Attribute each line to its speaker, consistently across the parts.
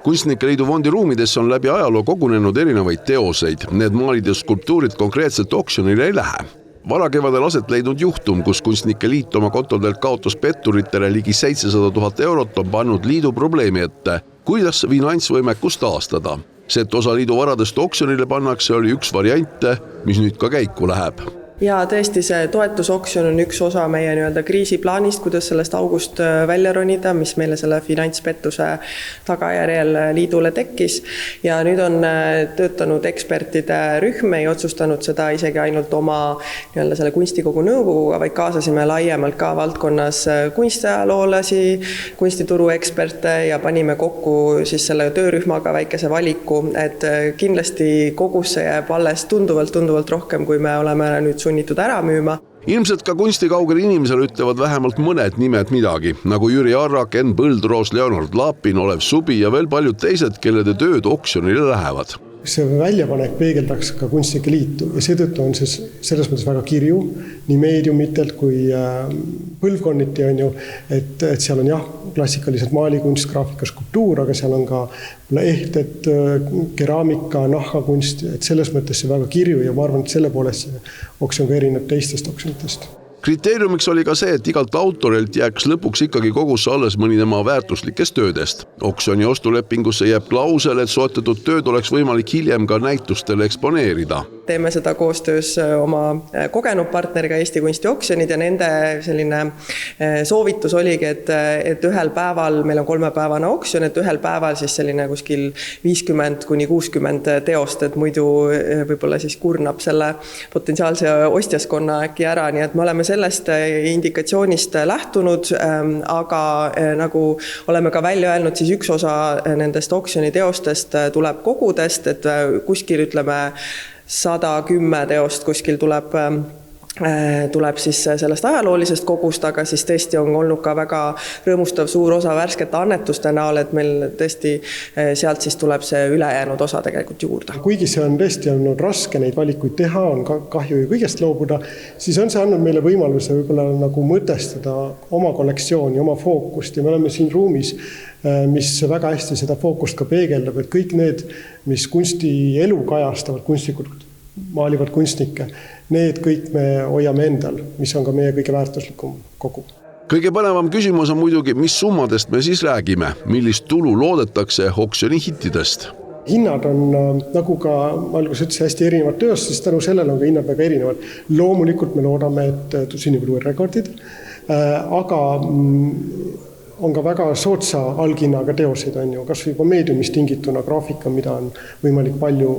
Speaker 1: Kunstnike Liidu fondi ruumidesse on läbi ajaloo kogunenud erinevaid teoseid. Need maalid ja skulptuurid konkreetselt oksjonile ei lähe. Varakevadel aset leidnud juhtum, kus Kunstnike Liit oma kontodelt kaotas petturitele ligi 700 000 eurot, on pannud liidu probleemi ette. Kuidas finantsvõimekus taastada? See, et osa liidu varadest oksjonile pannakse, oli üks variante, mis nüüd ka käiku läheb.
Speaker 2: Ja tõesti see toetusoksjon on üks osa meie kriisiplaanist, kuidas sellest august välja ronida, mis meile selle finantspettuse tagajärjel liidule tekkis. Ja nüüd on töötanud ekspertide rühm, ei otsustanud seda isegi ainult oma selle kunstikogu nõukoguga, vaid kaasasime laiemalt ka valdkonnas kunstiajaloolasi, kunstituru eksperte ja panime kokku siis selle töörühmaga väikese valiku, et kindlasti kogusse jääb alles tunduvalt rohkem, kui me oleme nüüd sunnitud ära müüma.
Speaker 1: Ilmselt ka kunstikaugel inimesel ütlevad vähemalt mõned nimed midagi, nagu Jüri Arrak, Enn Põldroos, Leonard Lapin, Olev Subi ja veel paljud teised, kellede tööd oksjonile lähevad.
Speaker 3: See väljapanek peegeldaks ka Kunstnike Liitu ja seetõttu on see selles mõttes väga kirju nii meediumitelt kui põlvkonniti on ju, et seal on klassikaliselt maalikunst, graafika, skulptuur, aga seal on ka ehted, keraamika, nahhakunst, et selles mõttes see väga kirju ja ma arvan, et selle poolest see oksjon ka erineb teistest oksjonitest.
Speaker 1: Kriteeriumiks oli ka see, et igalt autorilt jääks lõpuks ikkagi kogusse alles mõni tema väärtuslikest töödest. Oksjoni ostulepingusse jääb klausel, et soetatud tööd oleks võimalik hiljem ka näitustele eksponeerida.
Speaker 2: Teeme seda koostöös oma kogenud partneriga Eesti kunstioksjonid ja nende selline soovitus oligi, et ühel päeval, meil on 3-päevane oksjon, et ühel päeval siis selline kuskil 50–60 teost, et muidu võib-olla siis kurnab selle potentsiaalse ostjaskonna äkki ära, nii et me oleme sellest indikatsioonist lähtunud, aga nagu oleme ka välja öelnud, siis üks osa nendest oksjoni teostest tuleb kogudest, et kuskil ütleme 110 teost kuskil tuleb siis sellest ajaloolisest kogust, aga siis tõesti on olnud ka väga rõõmustav suur osa värskete annetuste näol, et meil tõesti sealt siis tuleb see ülejäänud osa tegelikult juurde.
Speaker 3: Kuigi see on tõesti olnud raske neid valikuid teha, on kahju ju kõigest loobuda, siis on see andnud meile võimaluse võib-olla nagu mõtestada oma kollektsiooni, oma fookust ja me oleme siin ruumis, mis väga hästi seda fookust ka peegeldab, et kõik need, mis kunsti elu kajastavad, kunstnikud maalivad kunstnikke, need kõik me hoiame endal, mis on ka meie kõige väärtuslikum kogu.
Speaker 1: Kõige põnevam küsimus on muidugi, mis summadest me siis räägime, millist tulu loodetakse oksjoni hittidest.
Speaker 3: Hinnad on, nagu ka alguses ütles, hästi erinevad tööst, sest tänu sellele on ka hinnad väga erinevad. Loomulikult me loodame, et sünnivad uued rekordid, aga on ka väga sootsa alghinnaga teoseid, on ju, kas või juba meediumist tingituna graafika, mida on võimalik palju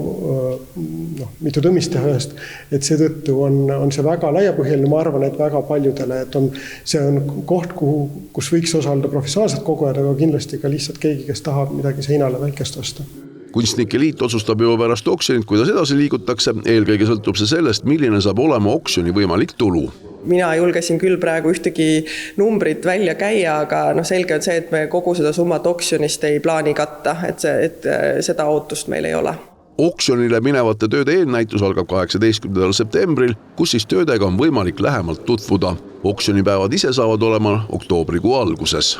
Speaker 3: mitu tõmmist teha ühest, et seetõttu on see väga laiapõhjaline, ma arvan, et väga paljudele, et see on koht, kus võiks osaleda professionaalsed kogujad, aga kindlasti ka lihtsalt keegi, kes tahab midagi seinale väikest osta.
Speaker 1: Kunstnike Liit otsustab juba pärast oksjonit, kuidas edasi liigutakse, eelkõige sõltub see sellest, milline saab olema oksjoni võimalik tulu.
Speaker 2: Mina julgesin küll praegu ühtegi numbrit välja käia, aga selge on see, et me kogu seda summat oksjonist ei plaani katta, et seda ootust meil ei ole.
Speaker 1: Oksjonile minevate tööde eelnäitus algab 18. septembril, kus siis töödega on võimalik lähemalt tutvuda. Oksjonipäevad ise saavad olema oktoobrikuu alguses.